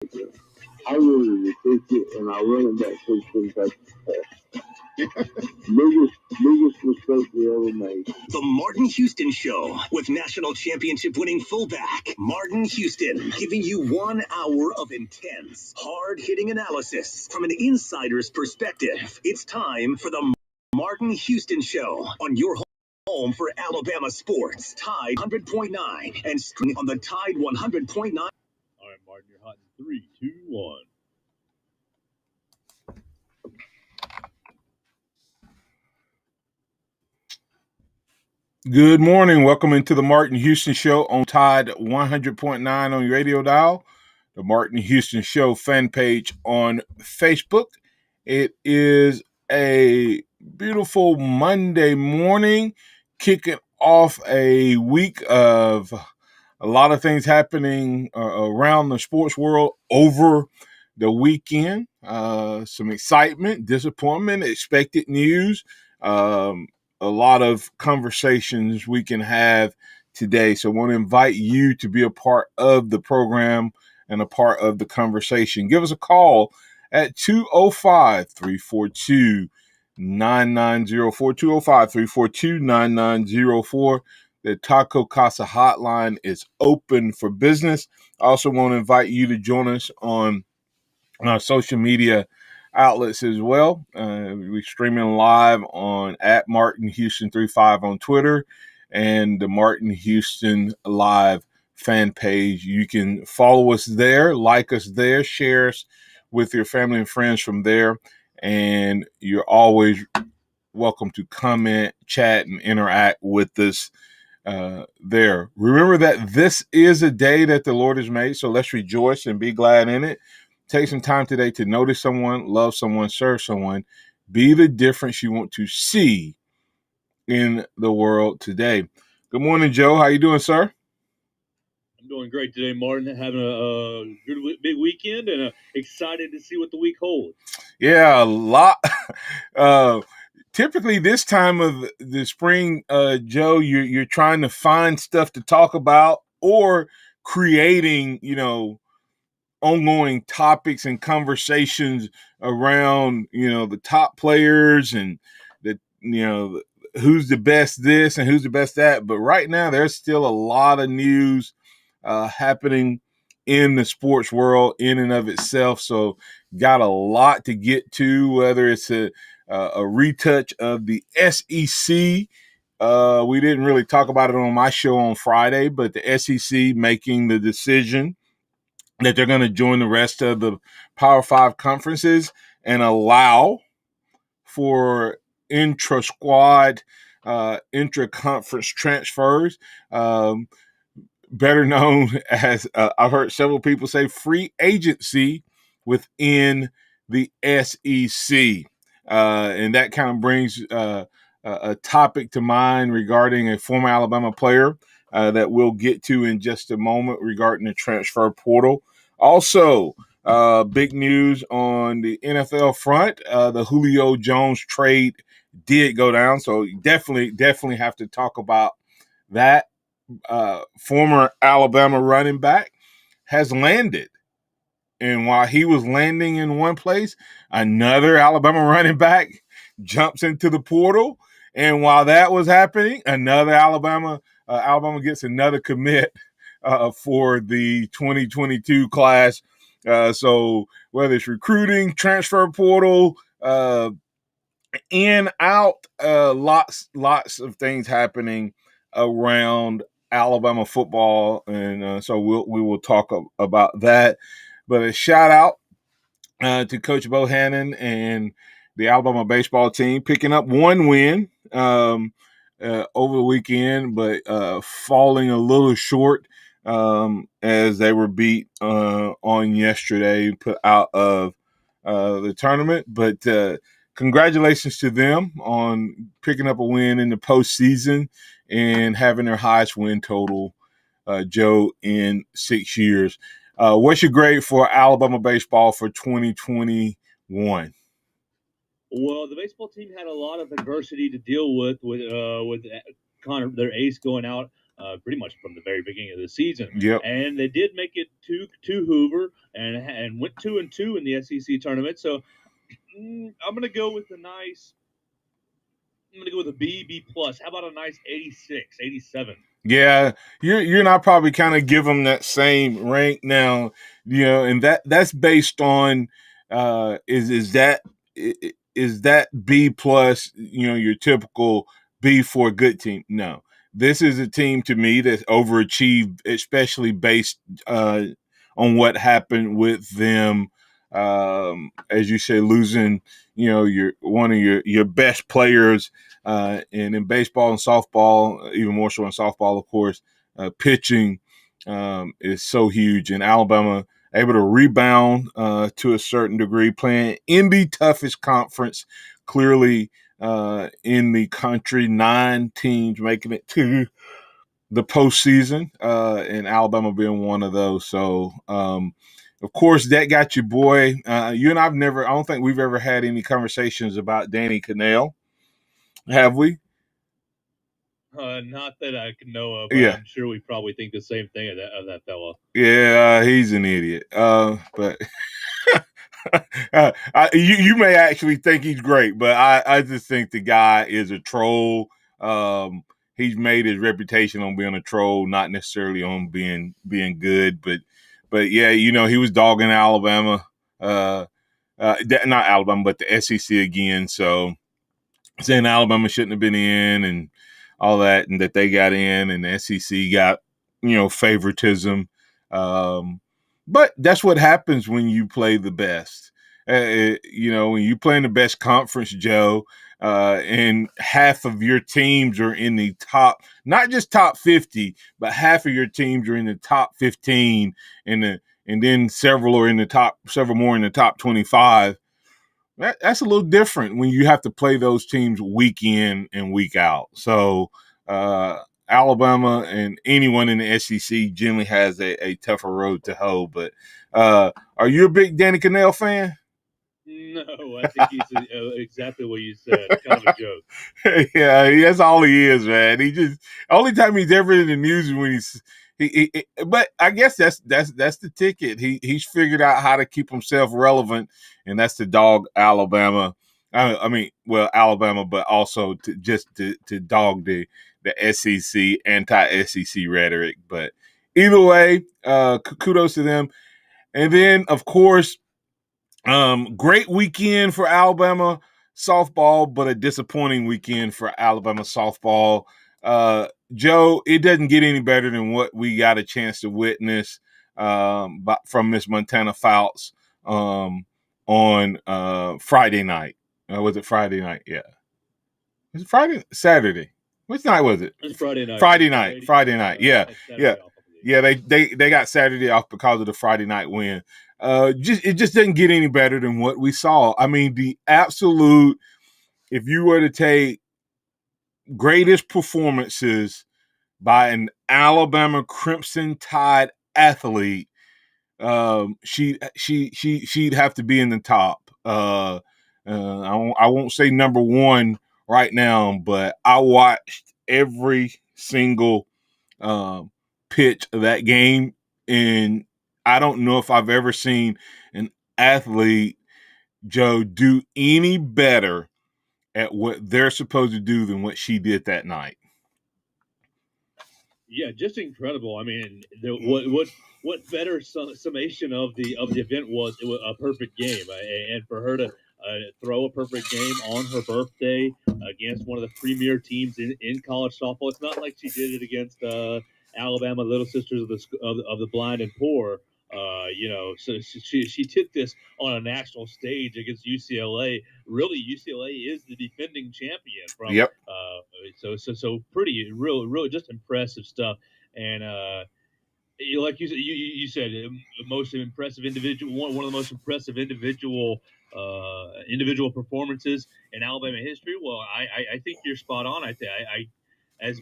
I really appreciate it, and I running back coach think biggest mistake we ever made. The Martin Houston Show with national championship winning fullback Martin Houston, giving you 1 hour of intense, hard hitting analysis from an insider's perspective. It's time for the Martin Houston Show on your home for Alabama sports. Tide 100.9 and streaming on the Tide 100.9. All right, Martin, you're hot in 3, 2, 1. Good morning. Welcome into the Martin Houston Show on Tide 100.9 on your radio dial, the Martin Houston Show fan page on Facebook. It is a beautiful Monday morning, kicking off a week of a lot of things happening around the sports world over the weekend. Some excitement, disappointment, expected news. A lot of conversations we can have today. So I want to invite you to be a part of the program and a part of the conversation. Give us a call at 205-342-9904, 205-342-9904. The Taco Casa hotline is open for business. I also want to invite you to join us on our social media outlets as well. We're streaming live on at Martin Houston 35 on Twitter and the Martin Houston Live fan page. You can follow us there, like us there, share us with your family and friends from there. And you're always welcome to comment, chat, and interact with us there. Remember that this is a day that the Lord has made, so let's rejoice and be glad in it. Take some time today to notice someone, love someone, serve someone, be the difference you want to see in the world today. Good morning, Joe. How you doing, sir? I'm doing great today, Martin. Having a good big weekend and excited to see what the week holds. Yeah, a lot. Typically, this time of the spring, Joe, you're trying to find stuff to talk about or creating, ongoing topics and conversations around, the top players and who's the best this and who's the best that. But right now, there's still a lot of news happening in the sports world in and of itself. So got a lot to get to, whether it's a retouch of the SEC. We didn't really talk about it on my show on Friday, but the SEC making the decision that they're going to join the rest of the Power 5 conferences and allow for intra-squad, intra-conference transfers, better known as, I've heard several people say, free agency within the SEC. And that kind of brings a topic to mind regarding a former Alabama player that we'll get to in just a moment regarding the transfer portal. Also, big news on the NFL front. The Julio Jones trade did go down, so definitely have to talk about that. Former Alabama running back has landed. And while he was landing in one place, another Alabama running back jumps into the portal. And while that was happening, another Alabama gets another commit for the 2022 class. So whether it's recruiting, transfer portal, in, out, lots of things happening around Alabama football. And so we will talk about that. But a shout out to Coach Bohannon and the Alabama baseball team picking up one win over the weekend, but falling a little short as they were beat on yesterday, put out of the tournament. But congratulations to them on picking up a win in the postseason and having their highest win total, Joe, in 6 years. What's your grade for Alabama baseball for 2021? Well, the baseball team had a lot of adversity to deal with Connor, their ace, going out pretty much from the very beginning of the season. Yep. And they did make it to Hoover and went 2-2 in the SEC tournament. So I'm going to go with a nice. I'm going to go with a B plus. How about a nice 86, 87? Yeah, you're not probably kind of give them that same rank now, and that's based on is that B plus, your typical B for a good team? No, this is a team to me that's overachieved, especially based on what happened with them. As you say, losing, your one of your best players. And in baseball and softball, even more so in softball, of course, pitching is so huge. And Alabama able to rebound to a certain degree, playing in the toughest conference, clearly in the country. 9 teams making it to the postseason, and Alabama being one of those. So, of course, that got your boy. You and I don't think we've ever had any conversations about Danny Cannell, have we? Not that I can know of, but Yeah. I'm sure we probably think the same thing of that fella. Yeah, he's an idiot. But you may actually think he's great, but I just think the guy is a troll. He's made his reputation on being a troll, not necessarily on being good. But yeah, he was dogging Alabama. Not Alabama, but the SEC again. So saying Alabama shouldn't have been in and all that, and that they got in, and the SEC got, favoritism. But that's what happens when you play the best. When you play in the best conference, Joe, and half of your teams are in the top, not just top 50, but half of your teams are in the top 15, and then several more in the top 25. That's a little different when you have to play those teams week in and week out. So Alabama and anyone in the SEC generally has a tougher road to hoe. But are you a big Danny Cannell fan? No, I think he's exactly what you said. Kind of a joke. Yeah, that's all he is, man. He just only time he's ever in the news is when he. But I guess that's the ticket. He's figured out how to keep himself relevant, and that's to dog Alabama. Alabama, but also to dog the SEC anti-SEC rhetoric. But either way, kudos to them. And then, of course, great weekend for Alabama softball, but a disappointing weekend for Alabama softball. Joe, it doesn't get any better than what we got a chance to witness from Miss Montana Fouts on Friday night. Was it Friday night? Yeah. Was it Friday? Saturday. Which night was it? It was Friday night. Friday night. Yeah. Yeah. They got Saturday off because of the Friday night win. It just doesn't get any better than what we saw. I mean, the absolute, if you were to take greatest performances by an Alabama Crimson Tide athlete, she'd have to be in the top. I won't say number one right now, but I watched every single pitch of that game, and I don't know if I've ever seen an athlete, Joe, do any better at what they're supposed to do than what she did that night. Yeah, just incredible. I mean, what better summation of the event was? It was a perfect game, and for her to throw a perfect game on her birthday against one of the premier teams in college softball. It's not like she did it against Alabama Little Sisters of the Blind and Poor. So she did this on a national stage against UCLA. Really, UCLA is the defending champion from. Yep. So pretty, really just impressive stuff. And like you said, most impressive individual, one of the most impressive individual performances in Alabama history. Well, I think you're spot on. I as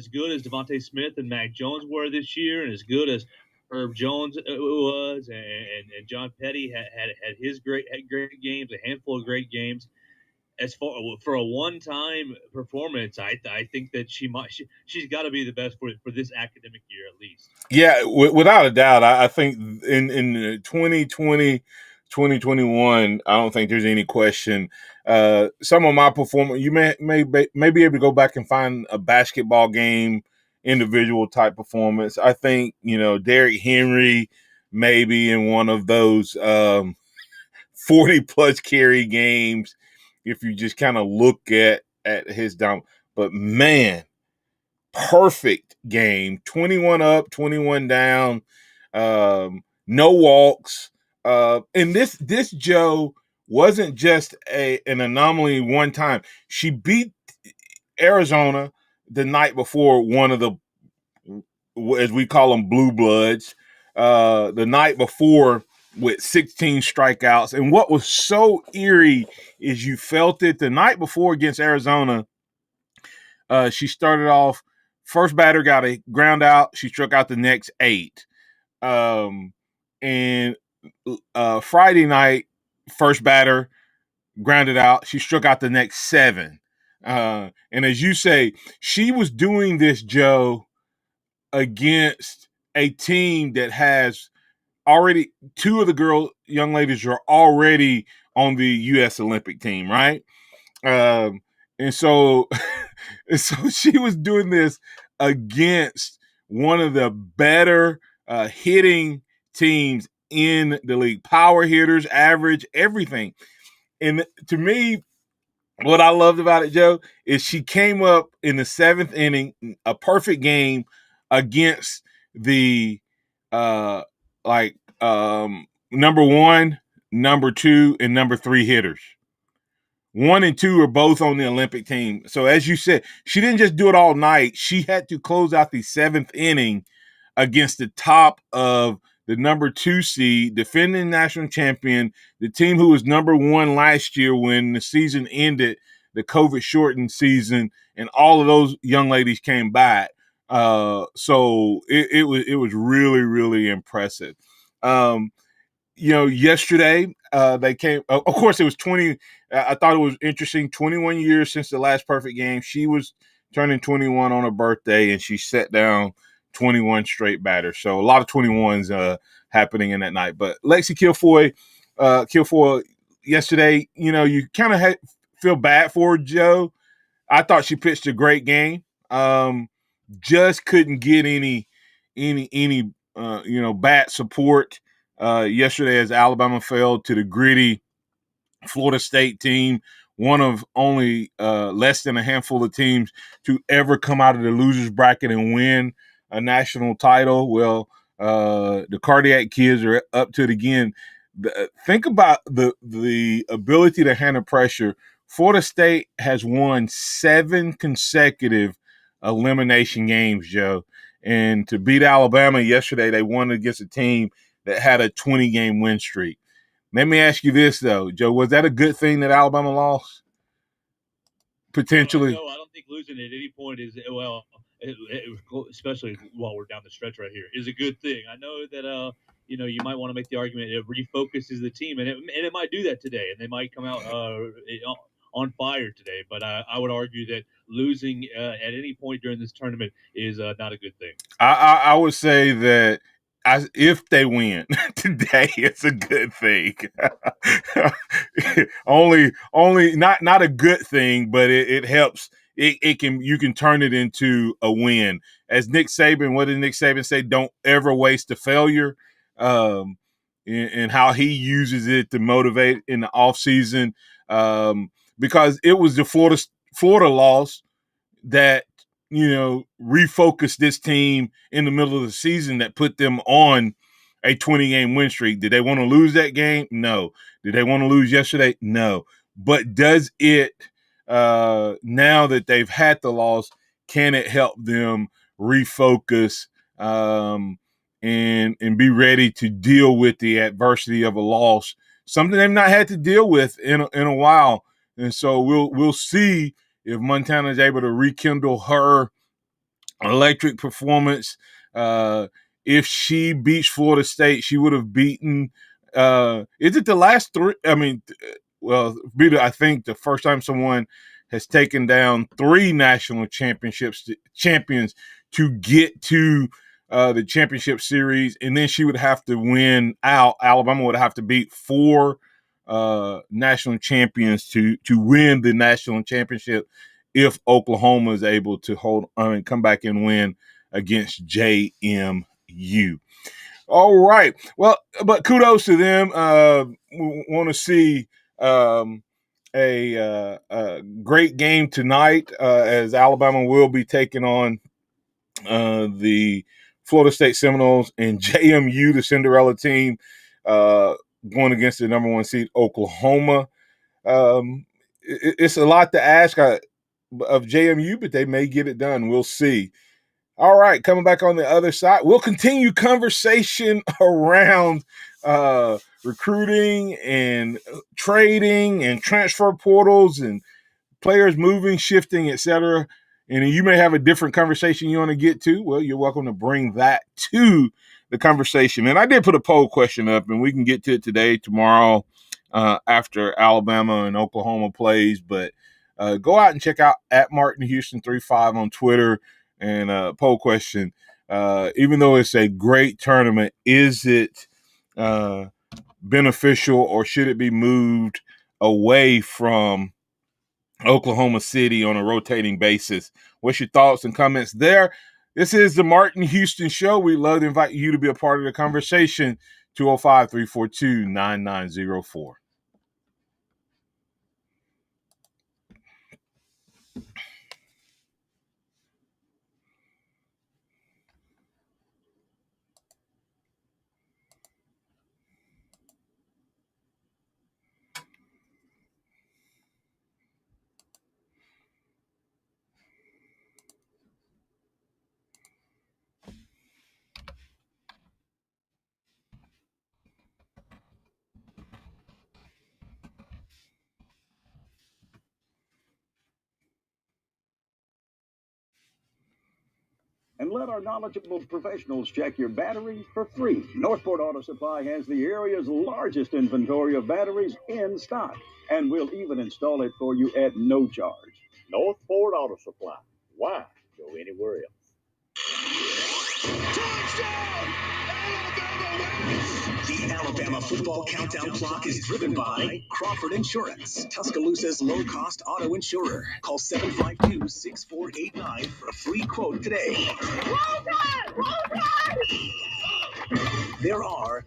good as Devontae Smith and Mac Jones were this year, and as good as Herb Jones was, and John Petty had great games, a handful of great games. as for a one-time performance, I think that she's got to be the best for this academic year at least. Yeah, without a doubt. I think in 2020, 2021, I don't think there's any question. Some of my performance, you may be able to go back and find a basketball game, individual type performance. I think, Derrick Henry maybe in one of those 40 plus carry games if you just kind of look at his down. But man, perfect game. 21 up, 21 down, no walks. And this Joe wasn't just an anomaly one time. She beat Arizona the night before, one of the, as we call them, blue bloods, the night before with 16 strikeouts. And what was so eerie is you felt it the night before against Arizona. She started off, first batter got a ground out. She struck out the next 8. And Friday night, first batter grounded out. She struck out the next 7. And as you say, she was doing this, Joe, against a team that has already, 2 of the young ladies are already on the U.S. Olympic team, right? And so she was doing this against one of the better hitting teams in the league. Power hitters, average, everything. And to me, what I loved about it, Joe, is she came up in the 7th inning, a perfect game against the number 1, number 2, and number 3 hitters. 1 and 2 are both on the Olympic team. So as you said, she didn't just do it all night. She had to close out the 7th inning against the top of the number 2 seed, defending national champion, the team who was number 1 last year when the season ended, the COVID-shortened season, and all of those young ladies came back. So it was really, really impressive. Yesterday they came. Of course, it was 20. I thought it was interesting. 21 years since the last perfect game. She was turning 21 on her birthday, and she set down 21 straight batters. So a lot of 21s happening in that night. But Lexi Kilfoyle yesterday. You kind of feel bad for her, Joe. I thought she pitched a great game. Just couldn't get any bat support yesterday as Alabama fell to the gritty Florida State team, one of only less than a handful of teams to ever come out of the losers bracket and win a national title. Well, the Cardiac Kids are up to it again. Think about the ability to handle pressure. Florida State has won 7 consecutive elimination games, Joe. And to beat Alabama yesterday, they won against a team that had a 20-game win streak. Let me ask you this, though, Joe. Was that a good thing that Alabama lost? Potentially. No, I don't think losing at any point is, especially while we're down the stretch right here, is a good thing. I know that you might want to make the argument it refocuses the team, and it might do that today, and they might come out on fire today. But I would argue that losing at any point during this tournament is not a good thing. I would say that if they win today, it's a good thing. only not a good thing, but it helps. You can turn it into a win. As Nick Saban, what did Nick Saban say? Don't ever waste a failure. And how he uses it to motivate in the offseason. Because it was the Florida loss that refocused this team in the middle of the season that put them on a 20-game win streak. Did they want to lose that game? No. Did they want to lose yesterday? No. But does it, now that they've had the loss, can it help them refocus and be ready to deal with the adversity of a loss, something they've not had to deal with in a while? And so we'll see if Montana is able to rekindle her electric performance. If she beats Florida State, she would have beaten. Is it the last 3? I mean, I think the first time someone has taken down 3 national champions to get to the championship series, and then she would have to win out. Alabama would have to beat 4 national champions to win the national championship if Oklahoma is able to come back and win against JMU. All right. Well, but kudos to them. Want to see a great game tonight as Alabama will be taking on the Florida State Seminoles, and JMU, the Cinderella team, going against the number 1 seed Oklahoma. It's a lot to ask of JMU, but they may get it done. We'll see. All right, coming back on the other side, we'll continue conversation around recruiting and trading and transfer portals and players moving, shifting, etc. And you may have a different conversation you want to get to. Well, you're welcome to bring that to the conversation. And I did put a poll question up, and we can get to it today, tomorrow, after Alabama and Oklahoma plays. But go out and check out @MartinHouston35 on Twitter. And poll question, even though it's a great tournament, is it beneficial or should it be moved away from Oklahoma City on a rotating basis? What's your thoughts and comments there? This is the Martin Houston Show. We'd love to invite you to be a part of the conversation. 205-342-9904. And let our knowledgeable professionals check your batteries for free. Northport Auto Supply has the area's largest inventory of batteries in stock, and we'll even install it for you at no charge. Northport Auto Supply. Why go anywhere else? Touchdown! Alabama wins! The Alabama football countdown clock is driven by Crawford Insurance, Tuscaloosa's low-cost auto insurer. Call 752-6489 for a free quote today. Roll Tide! Roll Tide! There are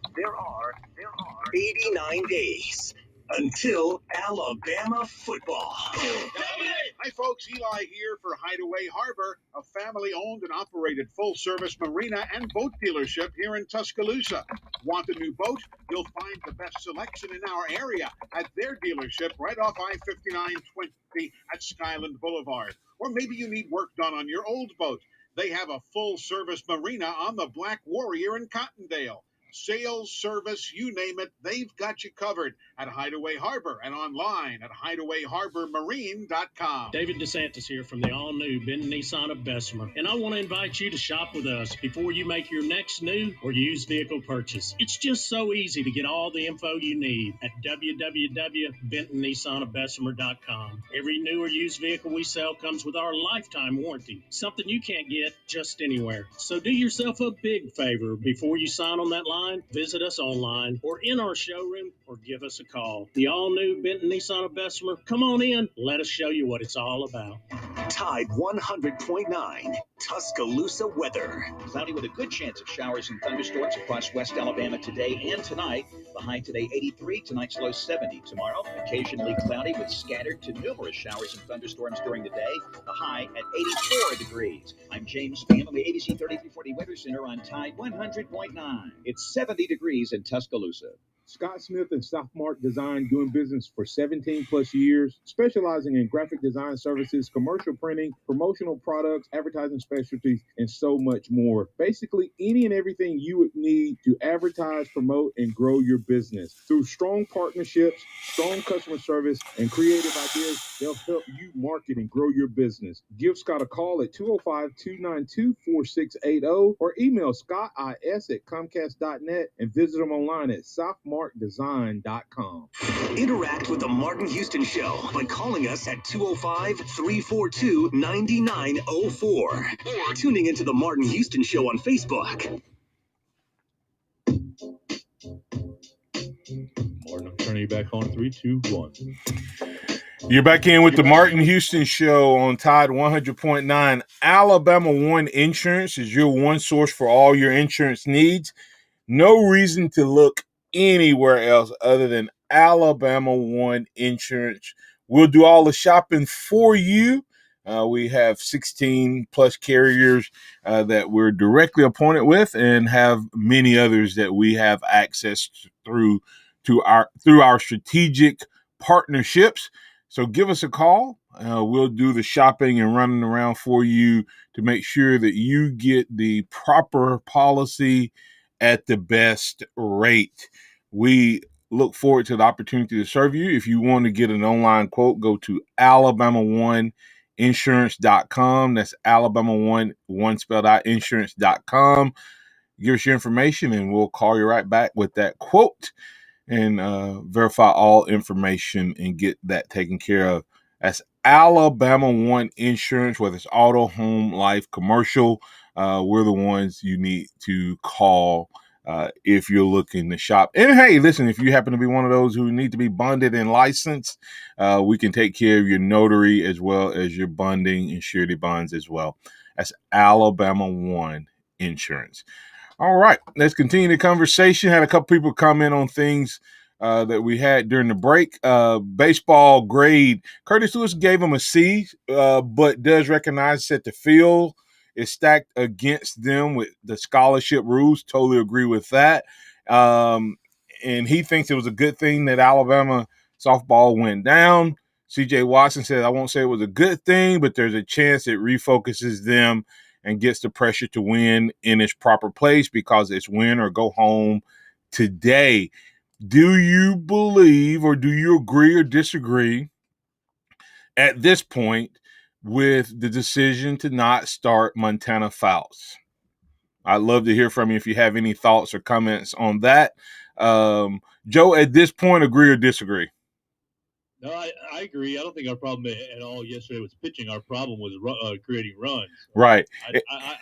89 days until Alabama football. Hi, folks. Eli here for Hideaway Harbor, a family-owned and operated full-service marina and boat dealership here in Tuscaloosa. Want a new boat? You'll find the best selection in our area at their dealership right off I-5920 at Skyland Boulevard. Or maybe you need work done on your old boat. They have a full-service marina on the Black Warrior in Cottondale. Sales, service, you name it, they've got you covered at Hideaway Harbor and online at hideawayharbormarine.com. David DeSantis here from the all-new Benton Nissan of Bessemer, and I want to invite you to shop with us before you make your next new or used vehicle purchase. It's just so easy to get all the info you need at www.bentonnissanofbessemer.com. Every new or used vehicle we sell comes with our lifetime warranty, something you can't get just anywhere. So do yourself a big favor before you sign on that line. Visit us online or in our showroom or give us a call. The all-new Benton Nissan of Bessemer. Come on in. Let us show you what it's all about. Tide 100.9 Tuscaloosa weather. Cloudy with a good chance of showers and thunderstorms across West Alabama today and tonight. The high today 83, tonight's low 70. Tomorrow, occasionally cloudy with scattered to numerous showers and thunderstorms during the day. The high at 84 degrees. I'm James Spann on the ABC 3340 Weather Center on Tide 100.9. It's 70 degrees in Tuscaloosa. Scott Smith and Sophmark Design, doing business for 17 plus years, specializing in graphic design services, commercial printing, promotional products, advertising specialties, and so much more. Basically, any and everything you would need to advertise, promote, and grow your business. Through strong partnerships, strong customer service, and creative ideas, they'll help you market and grow your business. Give Scott a call at 205-292-4680 or email scottis@comcast.net and visit them online at sophmark.com. smartdesign.com. Interact with the Martin Houston Show by calling us at 205-342-9904 or tuning into the Martin Houston Show on Facebook. Martin, I'm turning you back on 3, 2, 1. You're back in with the Martin Houston Show on Tide 100.9. Alabama One Insurance is your one source for all your insurance needs. No reason to look anywhere else other than Alabama One Insurance. We'll do all the shopping for you. We have 16 plus carriers that we're directly appointed with, and have many others that we have access through our strategic partnerships. So give us a call. We'll do the shopping and running around for you to make sure that you get the proper policy at the best rate. We look forward to the opportunity to serve you. If you want to get an online quote, go to alabama1insurance.com. That's Alabama1, one spelled out, insurance.com. Give us your information and we'll call you right back with that quote and verify all information and get that taken care of. That's Alabama One Insurance, whether it's auto, home, life, commercial. We're the ones you need to call if you're looking to shop. And hey, listen, if you happen to be one of those who need to be bonded and licensed, we can take care of your notary as well as your bonding and surety bonds as well. That's Alabama One Insurance. All right, let's continue the conversation. Had a couple people comment on things that we had during the break. Baseball grade, Curtis Lewis gave him a C, but does recognize that the field is stacked against them with the scholarship rules. Totally agree with that. And he thinks it was a good thing that Alabama softball went down. C.J. Watson said, I won't say it was a good thing, but there's a chance it refocuses them and gets the pressure to win in its proper place because it's win or go home today. Do you believe, or do you agree or disagree at this point with the decision to not start Montana Fouts? I'd love to hear from you if you have any thoughts or comments on that. Joe, at this point, agree or disagree? No, I agree. I don't think our problem at all yesterday was pitching. Our problem was creating runs. Right.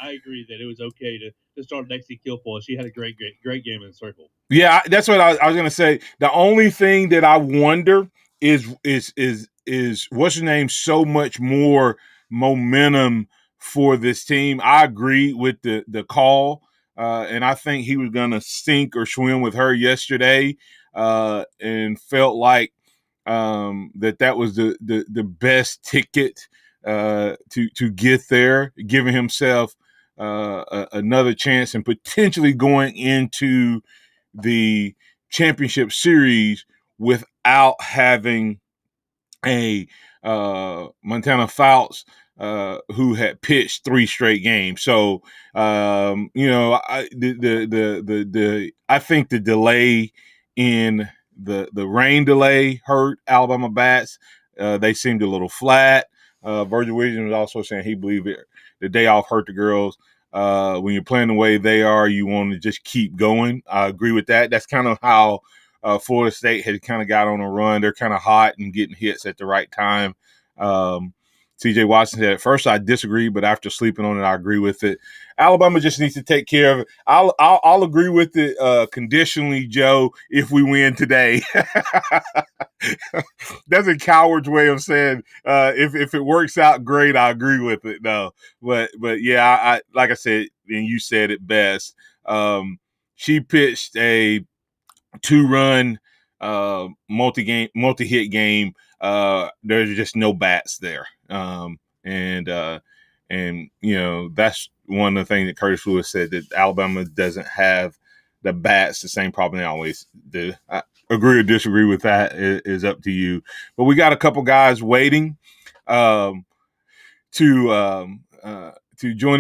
I agree that it was okay to start Lexi Kilfoyle. She had a great game in the circle. Yeah, that's what I was going to say. The only thing that I wonder is what's her name? So much more momentum for this team. I agree with the call, and I think he was going to sink or swim with her yesterday, and felt like that was the best ticket to get there, giving himself another chance and potentially going into the championship series without having a Montana Fouts who had pitched 3 straight games. So I think the delay in the rain delay hurt Alabama bats. They seemed a little flat. Virgil Williams was also saying he believed the day off hurt the girls. When you're playing the way they are, you want to just keep going. I agree with that. That's kind of how Florida State had kind of got on a run. They're kind of hot and getting hits at the right time. C.J. Watson said, at first I disagree, but after sleeping on it, I agree with it. Alabama just needs to take care of it. I'll agree with it conditionally, Joe, if we win today. That's a coward's way of saying if it works out great, I agree with it. No, but yeah, I like I said, and you said it best. She pitched a 2-run multi-hit game. There's just no bats there. And that's one of the things that Curtis Lewis said, that Alabama doesn't have the bats, the same problem they always do. I agree or disagree with that is up to you. But we got a couple guys waiting to join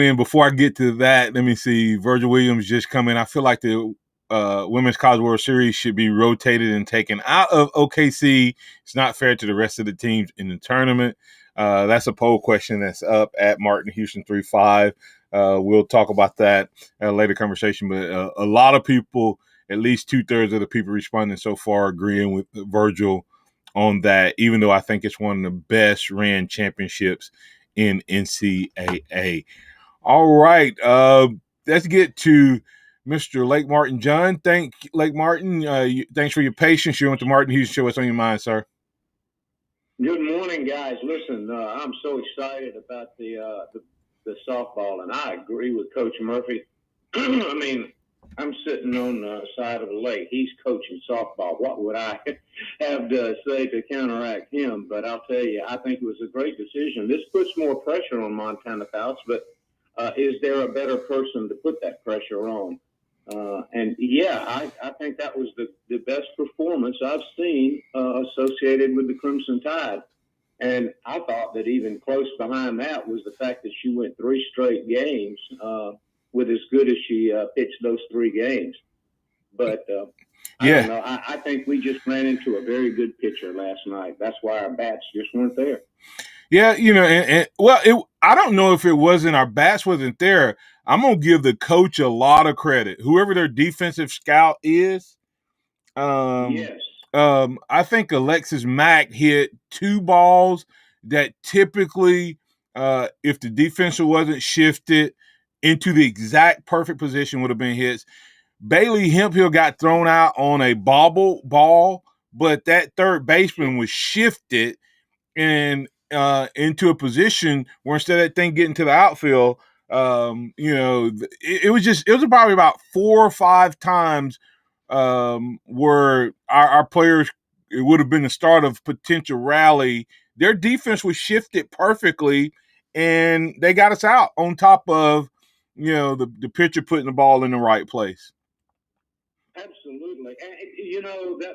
in. Before I get to that, let me see. Virgil Williams just come in. I feel like the Women's College World Series should be rotated and taken out of OKC. It's not fair to the rest of the teams in the tournament. That's a poll question that's up at Martin Houston 35. We'll talk about that at a later conversation. But a lot of people at least 2/3 of the people responding so far agreeing with Virgil on that, even though I think it's one of the best ran championships in NCAA. All right, let's get to Mr. Lake Martin John. Lake Martin. Thanks for your patience. You went to Martin Houston Show. What's on your mind, sir? Good morning, guys. Listen, I'm so excited about the softball, and I agree with Coach Murphy. I mean, I'm sitting on the side of the lake. He's coaching softball. What would I have to say to counteract him? But I'll tell you, I think it was a great decision. This puts more pressure on Montana Fouts, but is there a better person to put that pressure on? And yeah, I think that was the best performance I've seen associated with the Crimson Tide. And I thought that even close behind that was the fact that she went 3 straight games with as good as she pitched those 3 games. But I don't know. I think we just ran into a very good pitcher last night. That's why our bats just weren't there. Yeah, I don't know if it wasn't our bats wasn't there. I'm gonna give the coach a lot of credit. Whoever their defensive scout is, Yes. I think Alexis Mack hit 2 balls that typically, if the defense wasn't shifted into the exact perfect position, would have been hits. Bailey Hemphill got thrown out on a bobble ball, but that third baseman was shifted and into a position where instead of that thing getting to the outfield, it was probably about 4 or 5 times where our players, it would have been the start of potential rally. Their defense was shifted perfectly, and they got us out on top of, the pitcher putting the ball in the right place. Absolutely. And,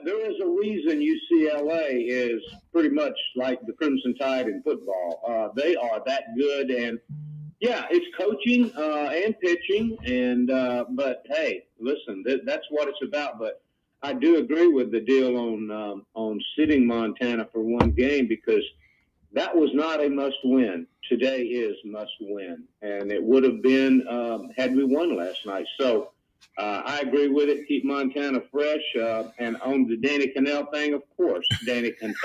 there is a reason UCLA is pretty much like the Crimson Tide in football. They are that good. And, yeah, it's coaching and pitching. But, hey, listen, that's what it's about. But I do agree with the deal on sitting Montana for 1 game because that was not a must-win. Today is must-win. And it would have been had we won last night. So, I agree with it. Keep Montana fresh. And on the Danny Cannell thing, of course, Danny Cannell's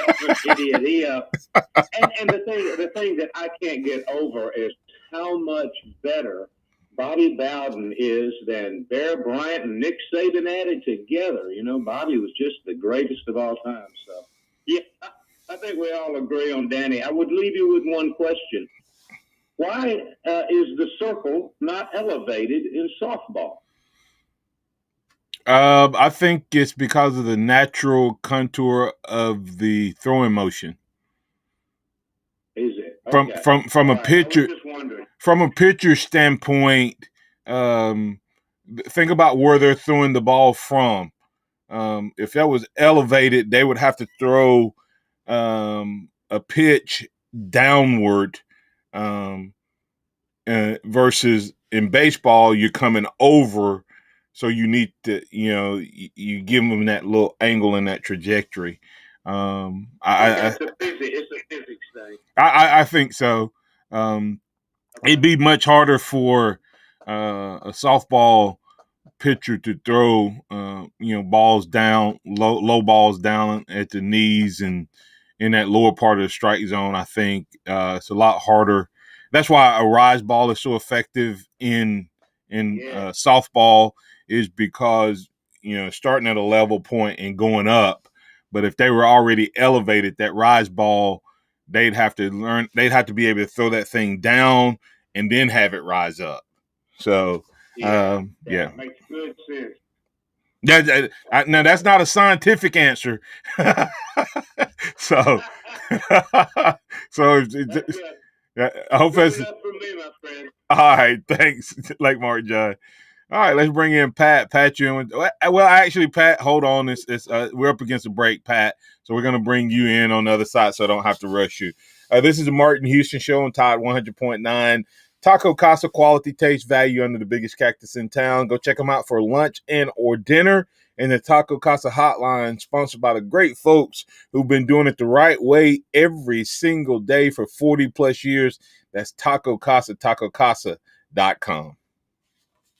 an idiot. And the thing that I can't get over is how much better Bobby Bowden is than Bear Bryant and Nick Saban added together. Bobby was just the greatest of all time. So, yeah, I think we all agree on Danny. I would leave you with one question. Why is the circle not elevated in softball? I think it's because of the natural contour of the throwing motion. Is it? Okay. From a pitcher, from a pitcher standpoint, think about where they're throwing the ball from. If that was elevated, they would have to throw a pitch downward, versus in baseball, you're coming over. So you need to, you give them that little angle in that trajectory. It's a physics thing. I think so. It'd be much harder for a softball pitcher to throw, balls down, low balls down at the knees and in that lower part of the strike zone. I think it's a lot harder. That's why a rise ball is so effective in softball. Is because, starting at a level point and going up. But if they were already elevated, that rise ball, they'd have to be able to throw that thing down and then have it rise up. So, that makes good sense. Now, that's not a scientific answer. So, I hope that's enough for me, my friend. All right. Thanks, Lake Martin John. All right, let's bring in Pat. Pat, you in. Well, actually, Pat, hold on. We're up against a break, Pat. So we're going to bring you in on the other side so I don't have to rush you. This is the Martin Houston Show on Tide 100.9. Taco Casa, quality, taste, value under the biggest cactus in town. Go check them out for lunch and or dinner. And the Taco Casa hotline, sponsored by the great folks who've been doing it the right way every single day for 40-plus years. That's Taco Casa, tacocasa.com.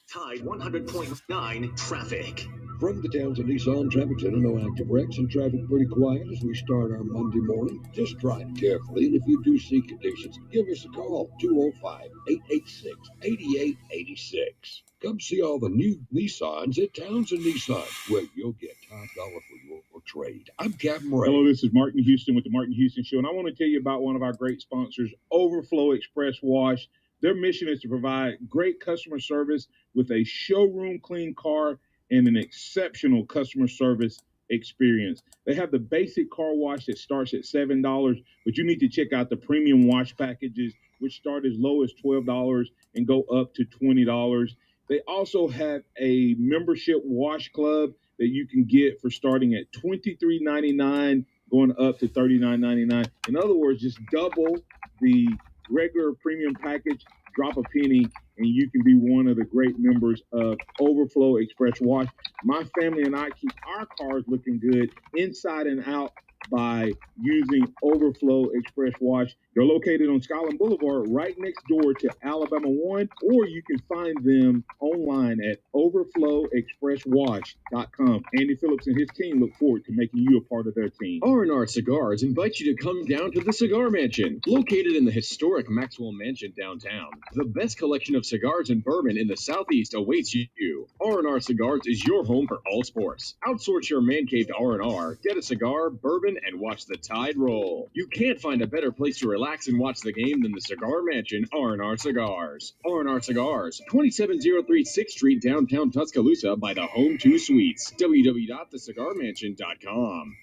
Tide 100.9 traffic. From the Townsend Nissan Traffic Center, no active wrecks and traffic pretty quiet as we start our Monday morning. Just drive carefully, and if you do see conditions, give us a call, 205-886-8886. Come see all the new Nissans at Townsend Nissan, where you'll get top dollar for your trade. I'm Captain Ray. Hello, this is Martin Houston with the Martin Houston Show, and I want to tell you about one of our great sponsors, Overflow Express Wash. Their mission is to provide great customer service with a showroom clean car and an exceptional customer service experience. They have the basic car wash that starts at $7, but you need to check out the premium wash packages, which start as low as $12 and go up to $20. They also have a membership wash club that you can get for starting at $23.99, going up to $39.99. In other words, just double the regular premium package, drop a penny, and you can be one of the great members of Overflow Express Wash. My family and I keep our cars looking good inside and out by using Overflow Express Wash. They're located on Skyland Boulevard right next door to Alabama 1, or you can find them online at overflowexpresswash.com. Andy Phillips and his team look forward to making you a part of their team. R&R Cigars invites you to come down to the Cigar Mansion, located in the historic Maxwell Mansion downtown. The best collection of cigars and bourbon in the Southeast awaits you. R&R Cigars is your home for all sports. Outsource your man cave to R&R, get a cigar, bourbon, and watch the tide roll. You can't find a better place to relax and watch the game than the Cigar Mansion, R&R Cigars. R&R Cigars, 2703 6th Street, downtown Tuscaloosa by the Home 2 Suites. www.thecigarmansion.com.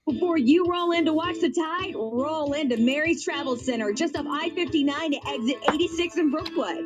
Before you roll in to watch the tide, roll into Mary's Travel Center, just off I-59 to exit 86 in Brookwood.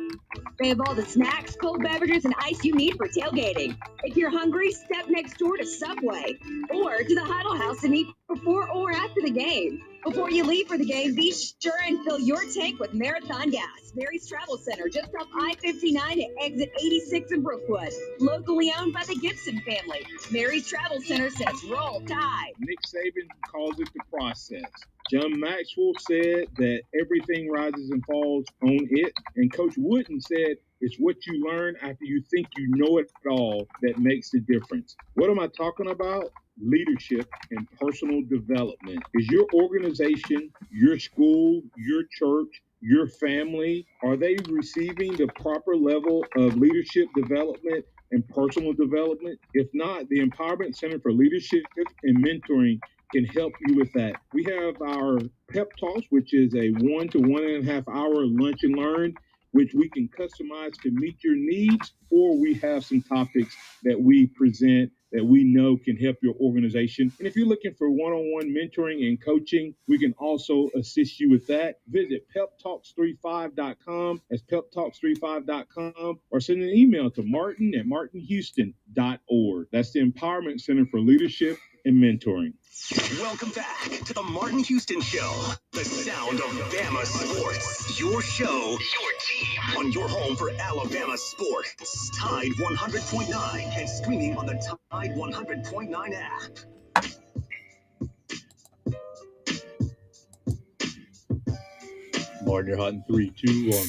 They have all the snacks, cold beverages, and ice you need for tailgating. If you're hungry, step next door to Subway or to the Huddle House and eat before or after the game. Before you leave for the game, be sure and fill your tank with Marathon Gas. Mary's Travel Center, just off I-59 to exit 86 in Brookwood. Locally owned by the Gibson family. Mary's Travel Center says roll tide. Nick Saban calls it the process. John Maxwell said that everything rises and falls on it. And Coach Wooden said it's what you learn after you think you know it all that makes the difference. What am I talking about? Leadership and personal development. Is your organization, your school, your church, your family, are they receiving the proper level of leadership development and personal development? If not, the Empowerment Center for Leadership and Mentoring can help you with that. We have our Pep Talks, which is a 1 to 1.5 hour lunch and learn, which we can customize to meet your needs, or we have some topics that we present that we know can help your organization. And if you're looking for one-on-one mentoring and coaching, we can also assist you with that. Visit peptalks35.com. That's peptalks35.com, or send an email to martin@martinhouston.org. That's the Empowerment Center for Leadership and Mentoring. Welcome back to the Martin Houston Show, the sound of Bama sports. Your show, your team, on your home for Alabama sports. Tide 100.9 and streaming on the Tide 100.9 app. Martin, you're hot in 3, 2, 1.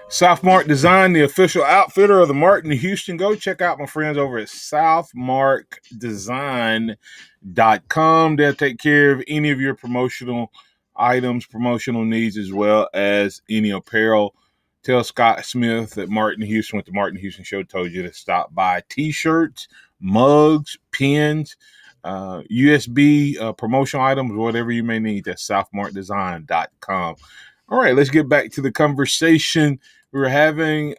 Southmark Design, the official outfitter of the Martin Houston. Go check out my friends over at southmarkdesign.com. They'll take care of any of your promotional items, promotional needs, as well as any apparel. Tell Scott Smith that Martin Houston with the Martin Houston Show told you to stop by. T-shirts, mugs, pins, USB promotional items, whatever you may need. That's southmarkdesign.com. All right, let's get back to the conversation we were having.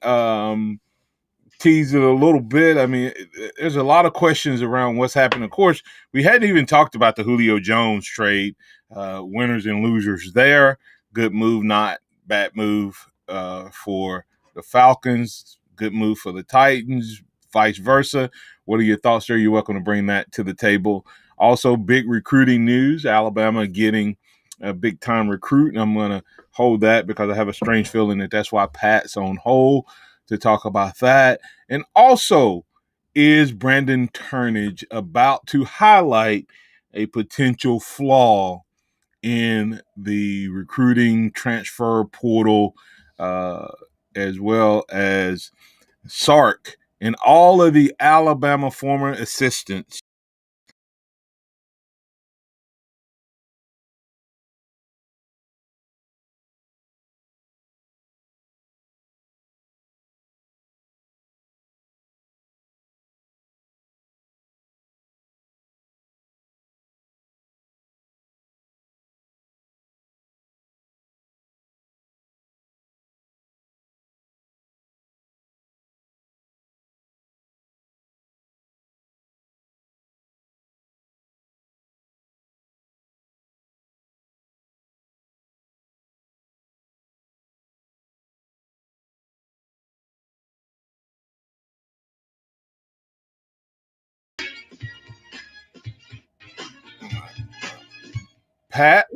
Teased it a little bit. I mean, there's a lot of questions around what's happening. Of course, we hadn't even talked about the Julio Jones trade. Winners and losers there. Good move, not bad move for the Falcons. Good move for the Titans, vice versa. What are your thoughts there? You're welcome to bring that to the table. Also, big recruiting news. Alabama getting a big-time recruit, and I'm going to hold that because I have a strange feeling that that's why Pat's on hold to talk about that. And also, is Brandon Turnage about to highlight a potential flaw in the recruiting transfer portal, as well as Sark and all of the Alabama former assistants. Pat?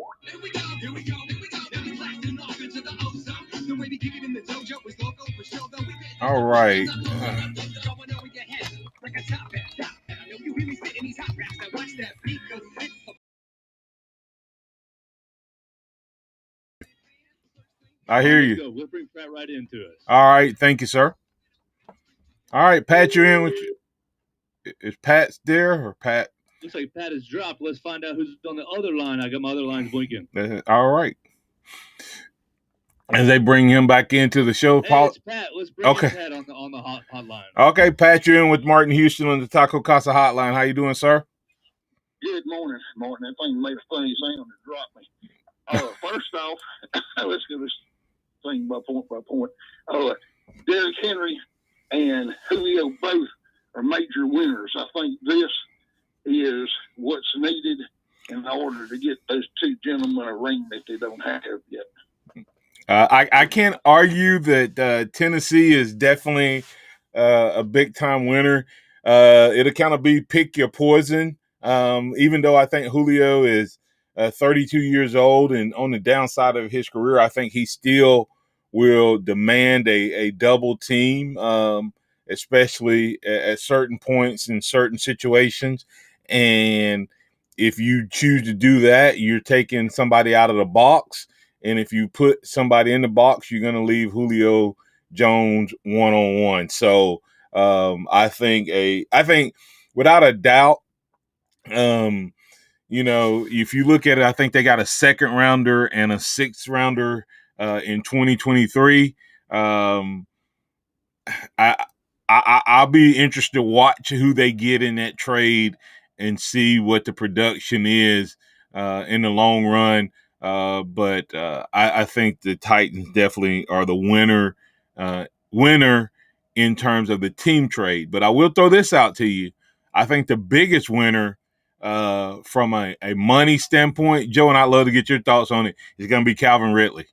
All right. I hear you. Go. We'll bring Pat right into us. All right. Thank you, sir. All right, Pat, you're in with you. Is Pat there or Pat? Looks like Pat is dropped. Let's find out who's on the other line. I got my other lines blinking. All right. As they bring him back into the show, Hey, it's Pat. Let's bring in Pat on the hotline. Okay, Pat, you're in with Martin Houston on the Taco Casa hotline. How you doing, sir? Good morning, Martin. That thing made a funny sound and dropped me. First off, let's do this thing by point. Derrick Henry and Julio both are major winners. I think this is what's needed in order to get those two gentlemen a ring that they don't have yet. I can't argue that Tennessee is definitely a big time winner. It'll kind of be pick your poison. Even though I think Julio is 32 years old and on the downside of his career, I think he still will demand a double team, especially at certain points in certain situations. And if you choose to do that, you're taking somebody out of the box. And if you put somebody in the box, you're going to leave Julio Jones one-on-one. So I think without a doubt, if you look at it, I think they got a second rounder and a sixth rounder in 2023. I'll be interested to watch who they get in that trade and see what the production is in the long run. But I think the Titans definitely are the winner in terms of the team trade. But I will throw this out to you. I think the biggest winner from a money standpoint, Joe, and I'd love to get your thoughts on it, is going to be Calvin Ridley.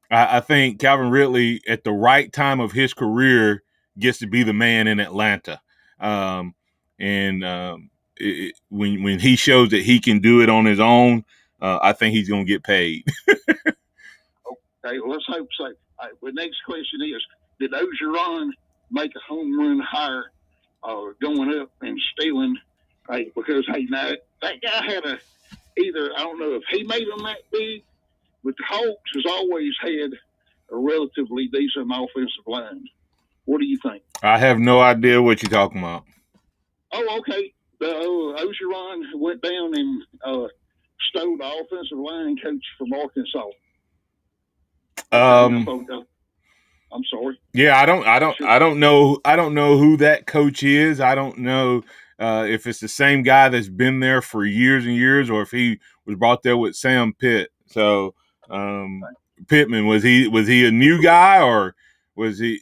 I think Calvin Ridley, at the right time of his career, gets to be the man in Atlanta. When he shows that he can do it on his own, I think he's going to get paid. Okay, well, let's hope so. The next question is, did Ogeron make a home run higher going up and stealing? Because, now, that guy had I don't know if he made them that big, but the Hawks has always had a relatively decent offensive line. What do you think? I have no idea what you're talking about. Oh, okay. Ogeron went down and stole the offensive line coach from Arkansas. I'm sorry. Yeah, I don't know who that coach is. I don't know if it's the same guy that's been there for years and years, or if he was brought there with Sam Pitt. So Pittman, was he a new guy, or was he?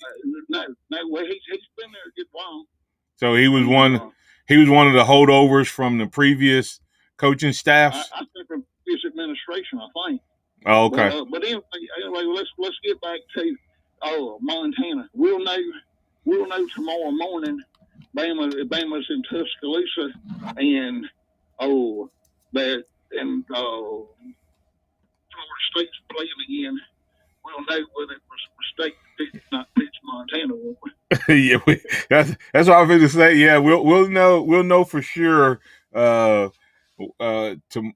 No. Well, he's been there a good while. So he was one of the holdovers from the previous coaching staffs. I think from his administration, I think. Oh, okay. But anyway, let's get back to Montana. We'll know tomorrow morning. Bama's in Tuscaloosa, and Florida State's playing again. We'll know whether it was State not pitch Montana, won't we? Yeah, that's what I was going to say. Yeah, we'll know for sure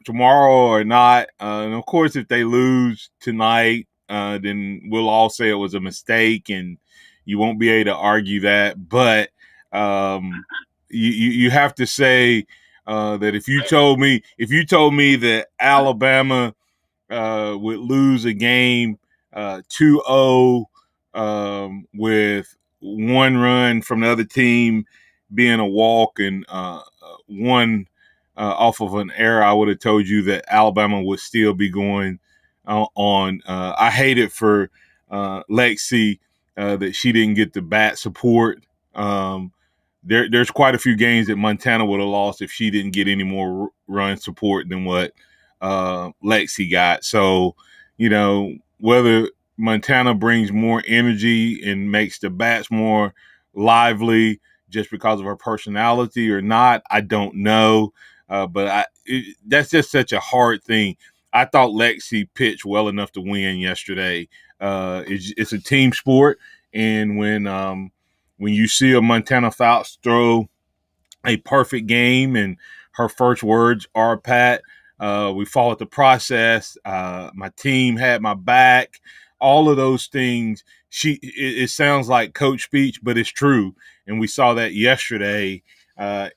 tomorrow or not. And of course, if they lose tonight, then we'll all say it was a mistake, and You won't be able to argue that. But you have to say that if you told me that Alabama would lose a game 2-0 with one run from the other team being a walk and one off of an error, I would have told you that Alabama would still be going on. I hate it for Lexi that she didn't get the bat support. There's quite a few games that Montana would have lost if she didn't get any more run support than what Lexi got. So, whether Montana brings more energy and makes the bats more lively just because of her personality or not, I don't know. But that's just such a hard thing. I thought Lexi pitched well enough to win yesterday. It's a team sport, and when you see a Montana Fouts throw a perfect game and her first words are, Pat, we followed the process. My team had my back. All of those things. It sounds like coach speech, but it's true. And we saw that yesterday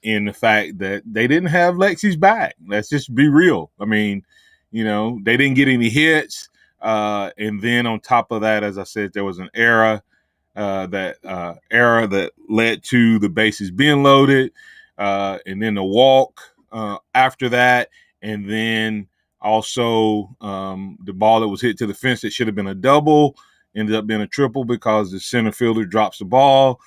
in the fact that they didn't have Lexi's back. Let's just be real. I mean, they didn't get any hits. And then on top of that, as I said, there was an error that led to the bases being loaded, and then the walk after that, and then also the ball that was hit to the fence that should have been a double ended up being a triple because the center fielder drops the ball.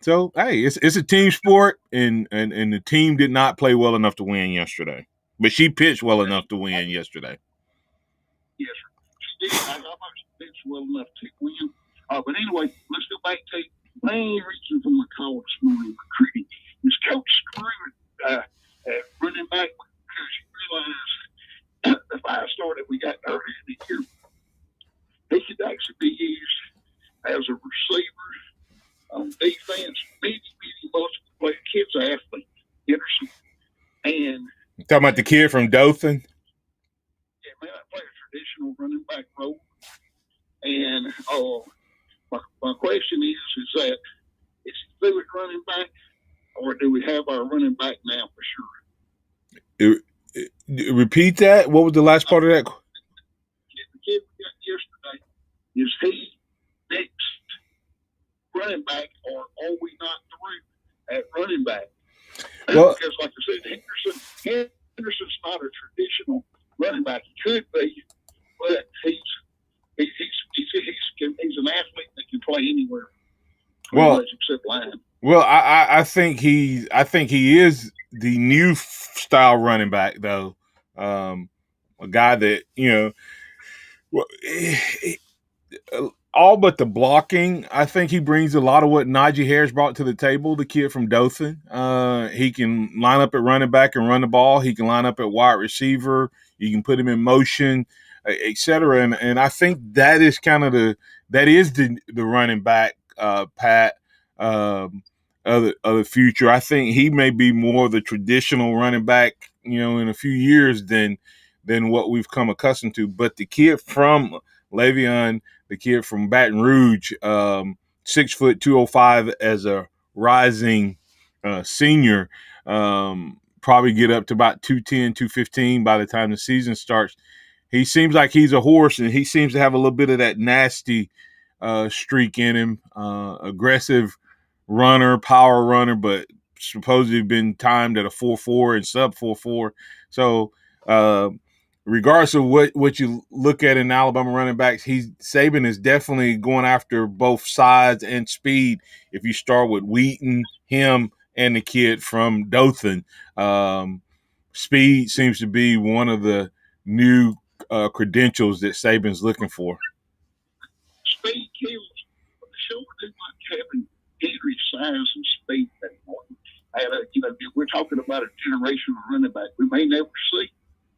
So hey, it's a team sport, and the team did not play well enough to win yesterday, but she pitched well enough to win yesterday. Yes, sir. She did. I thought she pitched well enough to win. But anyway, let's go back to the main reason for my call this morning recruiting is Coach Screw running back because you realize the 5-star that we got earlier in the year, he could actually be used as a receiver on defense. Many multiple player kid's athlete, Henderson. And you talking about the kid from Dothan? Yeah, man, I play a traditional running back role. And my question is that is he through at running back, or do we have our running back now for sure? Repeat that. What was the last part of that? The kid we got yesterday, is he next running back, or are we not through at running back? Well, because like I said, Henderson's not a traditional running back. He could be, but he's an athlete that can play anywhere. Well, except line. Well, I think he is the new style running back though. A guy that all but the blocking. I think he brings a lot of what Najee Harris brought to the table. The kid from Dothan. He can line up at running back and run the ball. He can line up at wide receiver. You can put him in motion, etc. And I think that is kind of the running back, Pat, of the future. I think he may be more the traditional running back, in a few years than what we've come accustomed to. But the kid from Le'Veon, the kid from Baton Rouge, 6 foot 205 as a rising senior, probably get up to about 210, 215 by the time the season starts. He seems like he's a horse, and he seems to have a little bit of that nasty streak in him. Aggressive runner, power runner, but supposedly been timed at a 4.4 and sub 4.4. So regardless of what you look at in Alabama running backs, Saban is definitely going after both sides and speed. If you start with Wheaton, him, and the kid from Dothan, speed seems to be one of the new credentials that Saban's looking for. Speed kills. But the show didn't like having Henry's size and speed that morning. We're talking about a generational running back. We may never see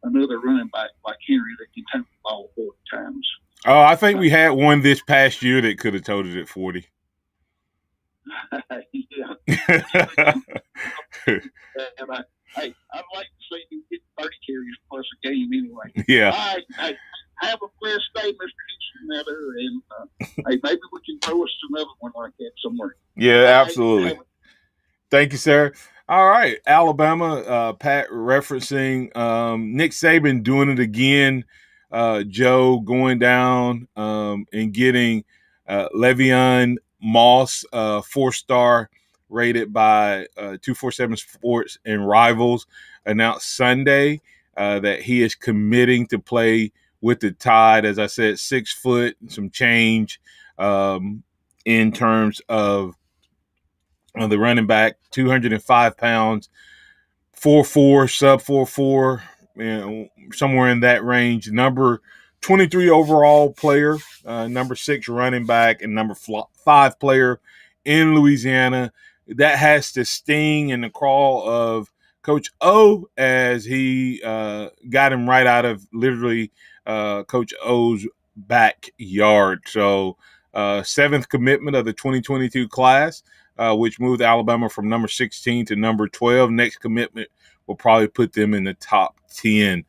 another running back like Henry that can take the ball 40 times. Oh, I think we had one this past year that could have toted it 40. Yeah. And I'd like to see him get 30 carries plus a game anyway. Yeah. All right. Have a blessed day, Mr. Houston, and hey, maybe we can throw us another one like Yeah, absolutely. Thank you, sir. All right, Alabama. Pat referencing Nick Saban doing it again. Joe going down and getting Le'Veon Moss, 4-star rated by 247 Sports and Rivals, announced Sunday that he is committing to play with the Tide. As I said, 6 foot, some change in terms of the running back, 205 pounds, 4'4", sub 4'4", somewhere in that range. Number 23 overall player, number 6 running back, and number 5 player in Louisiana. That has to sting in the crawl of Coach O, as he got him right out of literally Coach O's backyard. So 7th commitment of the 2022 class, which moved Alabama from number 16 to number 12. Next commitment will probably put them in the top 10.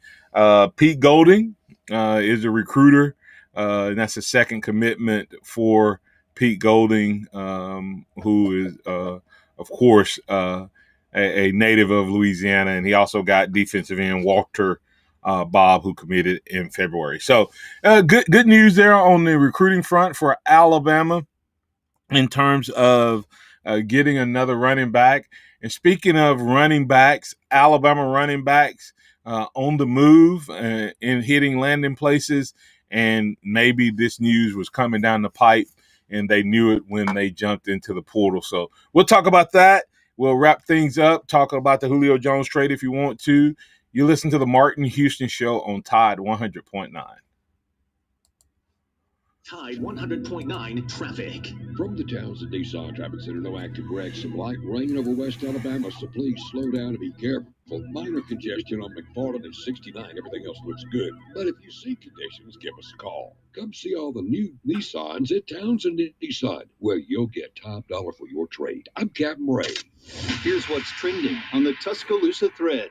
Pete Golding is a recruiter, and that's the 2nd commitment for Pete Golding, who is, of course, a native of Louisiana, and he also got defensive end Walter Bob, who committed in February. So good news there on the recruiting front for Alabama in terms of getting another running back. And speaking of running backs, Alabama running backs on the move and hitting landing places. And maybe this news was coming down the pipe and they knew it when they jumped into the portal. So we'll talk about that. We'll wrap things up talking about the Julio Jones trade if you want to. You listen to the Martin Houston Show on Tide 100.9. Tide 100.9 traffic. From the Townsend Nissan Traffic Center, no active wrecks. Some light rain over West Alabama, so please slow down and be careful. Minor congestion on McFarland and 69. Everything else looks good. But if you see conditions, give us a call. Come see all the new Nissans at Townsend Nissan, where you'll get top dollar for your trade. I'm Captain Ray. Here's what's trending on the Tuscaloosa thread.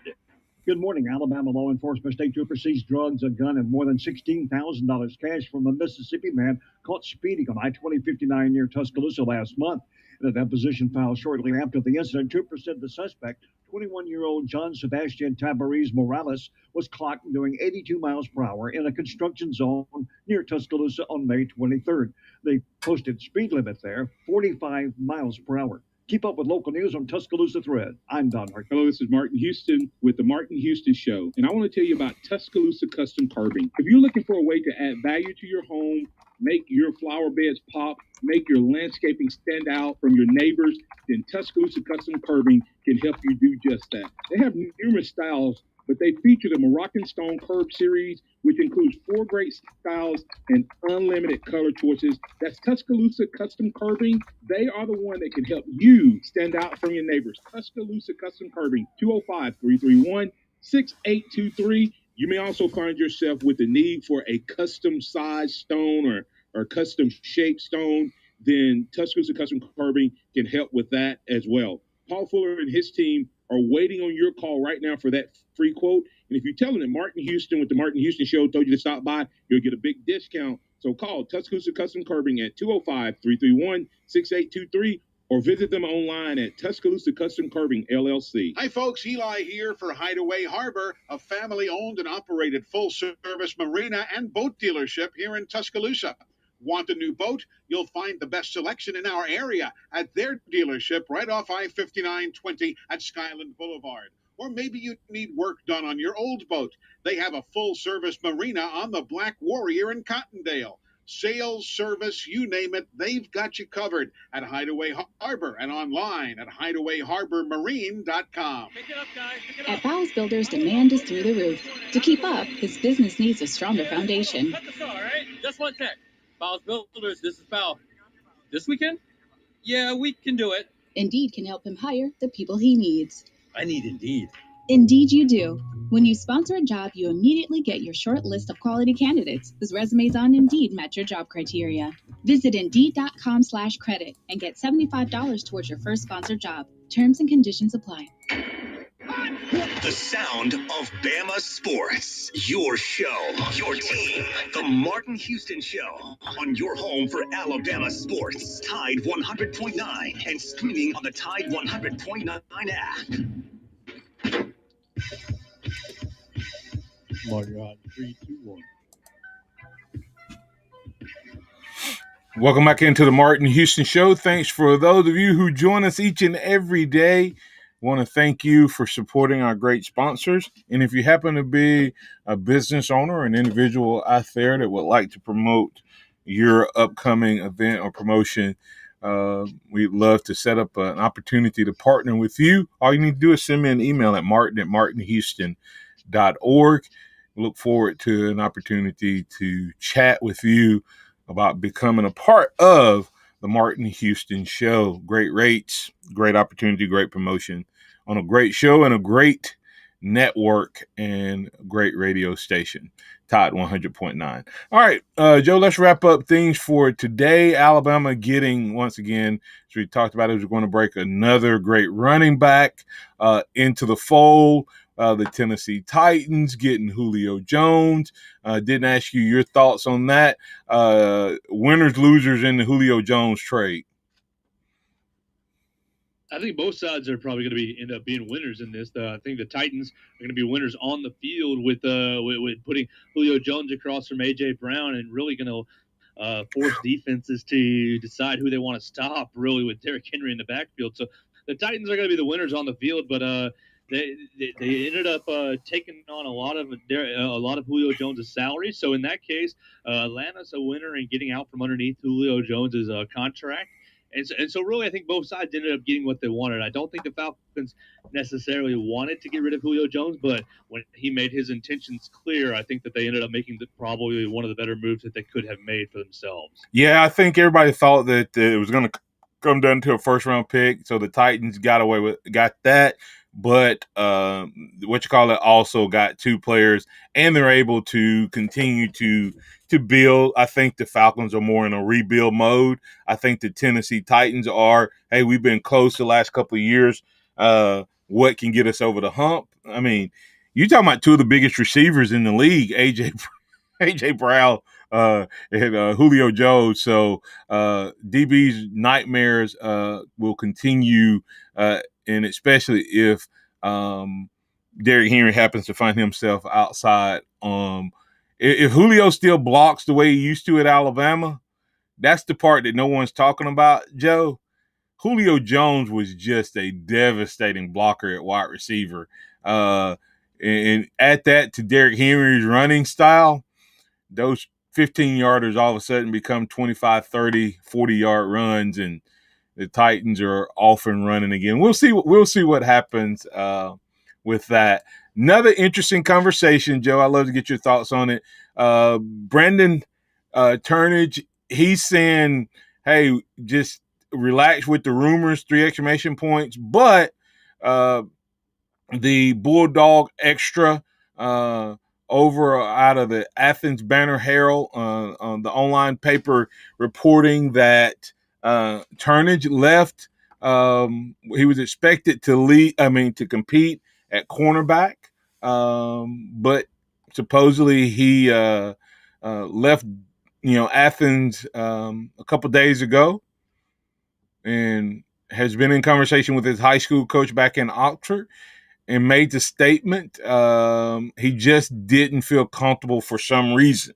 Good morning. Alabama law enforcement state trooper seized drugs, a gun, and more than $16,000 cash from a Mississippi man caught speeding on I-2059 near Tuscaloosa last month. In a deposition filed shortly after the incident, troopers said the suspect, 21-year-old John Sebastian Tabarez Morales, was clocked doing 82 miles per hour in a construction zone near Tuscaloosa on May 23rd. They posted speed limit there, 45 miles per hour. Keep up with local news on Tuscaloosa Thread. I'm Don Martin. Hello, this is Martin Houston with the Martin Houston Show, and I want to tell you about Tuscaloosa Custom Curbing. If you're looking for a way to add value to your home, make your flower beds pop, make your landscaping stand out from your neighbors, then Tuscaloosa Custom Curbing can help you do just that. They have numerous styles, but they feature the Moroccan Stone Curb series, which includes 4 great styles and unlimited color choices. That's Tuscaloosa Custom Curbing. They are the one that can help you stand out from your neighbors. Tuscaloosa Custom Curbing, 205-331-6823. You may also find yourself with the need for a custom size stone or custom shaped stone. Then Tuscaloosa Custom Curbing can help with that as well. Paul Fuller and his team are waiting on your call right now for that free quote. And if you tell them that Martin Houston with the Martin Houston Show told you to stop by, you'll get a big discount. So call Tuscaloosa Custom Curbing at 205-331-6823 or visit them online at Tuscaloosa Custom Curbing, LLC. Hi, folks. Eli here for Hideaway Harbor, a family-owned and operated full-service marina and boat dealership here in Tuscaloosa. Want a new boat? You'll find the best selection in our area at their dealership right off I-5920 at Skyland Boulevard. Or maybe you need work done on your old boat. They have a full-service marina on the Black Warrior in Cottondale. Sales, service, you name it, they've got you covered at Hideaway Harbor and online at hideawayharbormarine.com. Pick it up, guys. Pick it up. At Bowles Builders, demand is through the roof. To keep up, his business needs a stronger foundation. Cut the saw, all right? Just one sec. Bowles Builders, this is Bow. This weekend? Yeah, we can do it. Indeed can help him hire the people he needs. I need Indeed. Indeed you do. When you sponsor a job, you immediately get your short list of quality candidates whose resumes on Indeed match your job criteria. Visit Indeed.com/credit and get $75 towards your first sponsored job. Terms and conditions apply. The sound of Bama sports. Your show, your team. The Martin Houston Show on your home for Alabama sports. Tide 100.9 and streaming on the Tide 100.9 app. Martin, you're on 3, 2, 1. Welcome back into the Martin Houston Show. Thanks for those of you who join us each and every day. Want to thank you for supporting our great sponsors. And if you happen to be a business owner or an individual out there that would like to promote your upcoming event or promotion, we'd love to set up an opportunity to partner with you. All you need to do is send me an email at martin@martinhouston.org. Look forward to an opportunity to chat with you about becoming a part of the Martin Houston Show. Great rates, great opportunity, great promotion on a great show and a great network and great radio station. Tide 100.9. All right, Joe, let's wrap up things for today. Alabama getting, once again, as we talked about, we're going to break another great running back into the fold. The Tennessee Titans getting Julio Jones. Didn't ask you your thoughts on that. Winners, losers in the Julio Jones trade. I think both sides are probably going to end up being winners in this. I think the Titans are going to be winners on the field with putting Julio Jones across from A.J. Brown and really going to force defenses to decide who they want to stop, really, with Derrick Henry in the backfield. So the Titans are going to be the winners on the field, but they ended up taking on a lot of Julio Jones' salary. So in that case, Atlanta's a winner in getting out from underneath Julio Jones' contract. And so really, I think both sides ended up getting what they wanted. I don't think the Falcons necessarily wanted to get rid of Julio Jones, but when he made his intentions clear, I think that they ended up making probably one of the better moves that they could have made for themselves. Yeah, I think everybody thought that it was going to come down to a first-round pick, so the Titans got that. But also got two players, and they're able to continue to build. I think the Falcons are more in a rebuild mode. I think the Tennessee Titans are, hey, we've been close the last couple of years. What can get us over the hump? I mean, you're talking about two of the biggest receivers in the league, A.J. Brown and Julio Jones. So DB's nightmares will continue, and especially if Derrick Henry happens to find himself outside. If Julio still blocks the way he used to at Alabama, that's the part that no one's talking about, Joe. Julio Jones was just a devastating blocker at wide receiver. And add that to Derrick Henry's running style, those 15-yarders all of a sudden become 25, 30, 40-yard runs, and the Titans are off and running again. We'll see what happens with that. Another interesting conversation, Joe. I'd love to get your thoughts on it. Brendan Turnage, he's saying, hey, just relax with the rumors, 3 exclamation points. But the Bulldog Extra over out of the Athens Banner Herald on the online paper reporting that Turnage left. He was expected to compete at cornerback, but supposedly he left, Athens a couple days ago, and has been in conversation with his high school coach back in Oxford, and made the statement he just didn't feel comfortable for some reason.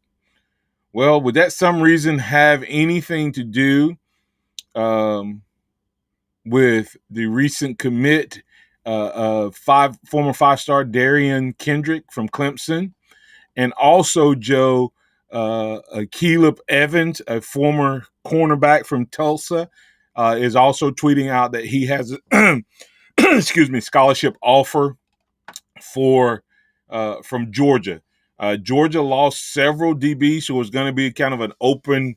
Well, would that some reason have anything to do with the recent commit of former 5-star Darian Kendrick from Clemson, and also, Joe, Caleb Evans, a former cornerback from Tulsa, is also tweeting out that he has scholarship offer from Georgia. Georgia lost several DBs, so it's going to be kind of an open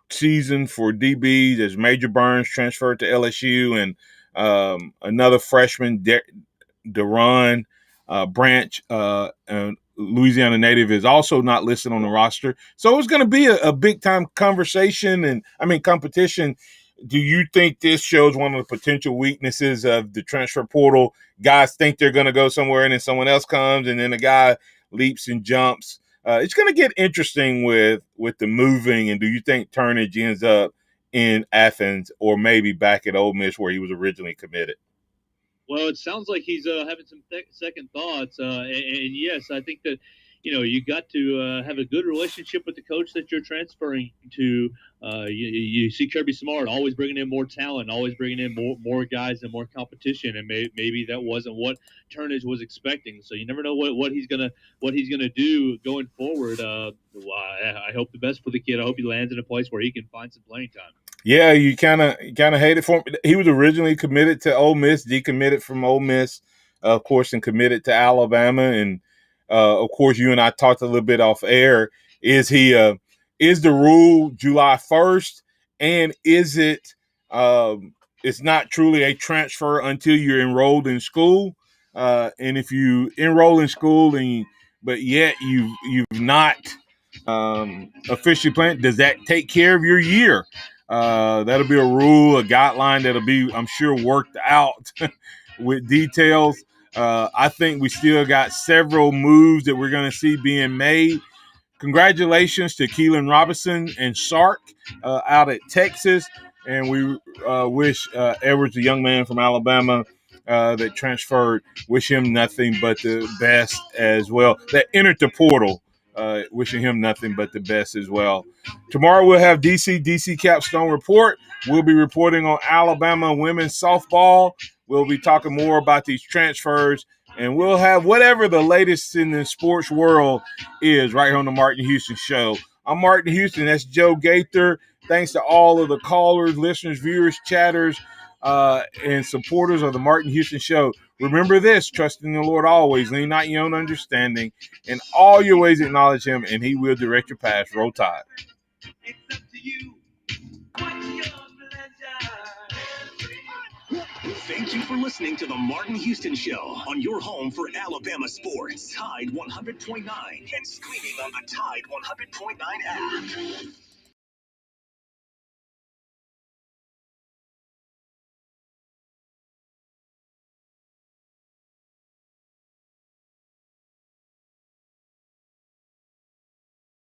season for DBs as Major Burns transferred to LSU, and another freshman, Deron Branch, Louisiana native, is also not listed on the roster. So it's going to be a big time competition do you think this shows one of the potential weaknesses of the transfer portal? Guys think they're going to go somewhere, and then someone else comes, and then a guy leaps and jumps. It's going to get interesting with the moving. And do you think Turnage ends up in Athens or maybe back at Ole Miss where he was originally committed? Well, it sounds like he's having some second thoughts, and yes, I think that you got to have a good relationship with the coach that you're transferring to. You see Kirby Smart always bringing in more talent, always bringing in more guys and more competition, and maybe that wasn't what Turnage was expecting. So you never know what he's gonna do going forward. I hope the best for the kid. I hope he lands in a place where he can find some playing time. Yeah, you kind of hate it for him. He was originally committed to Ole Miss, decommitted from Ole Miss, of course, and committed to Alabama. And of course, you and I talked a little bit off air. Is the rule July 1st, and is it? It's not truly a transfer until you're enrolled in school. And if you enroll in school but yet you've not officially playing, does that take care of your year? That'll be a rule, a guideline that'll be, I'm sure, worked out with details. I think we still got several moves that we're going to see being made. Congratulations to Keelan Robinson and Sark out at Texas. And we wish Edwards, the young man from Alabama that transferred, wish him nothing but the best as well. That entered the portal. Wishing him nothing but the best as well. Tomorrow we'll have DC Capstone Report. We'll be reporting on Alabama women's softball. We'll be talking more about these transfers, and we'll have whatever the latest in the sports world is right here on the Martin Houston Show. I'm Martin Houston. That's Joe Gaither. Thanks to all of the callers, listeners, viewers, chatters, and supporters of the Martin Houston Show. Remember this: trust in the Lord always, lean not your own understanding, in all your ways acknowledge him, and he will direct your path. Roll Tide. It's up to you. What's your pleasure? Thank you for listening to the Martin Houston Show on your home for Alabama sports. Tide 100.9 and streaming on the Tide 100.9 app.